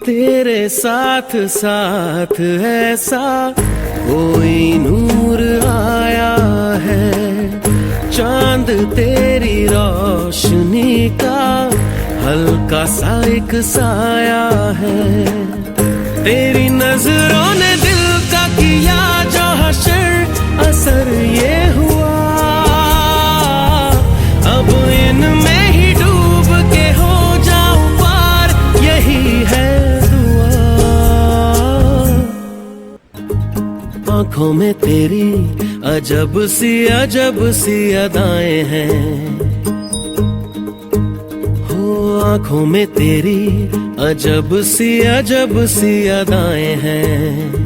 तेरे साथ साथ ऐसा कोई नूर आया है, चांद तेरी रोशनी का हल्का सा एक साया है। तेरी नजरों ने दिल का किया जो हशर, असर ये हुआ अब इनमें ही डूब के हो जाऊं पार, यही है आँखों में तेरी अजब सी अदाएं हैं, हो आँखों में तेरी अजब सी अदाएं हैं।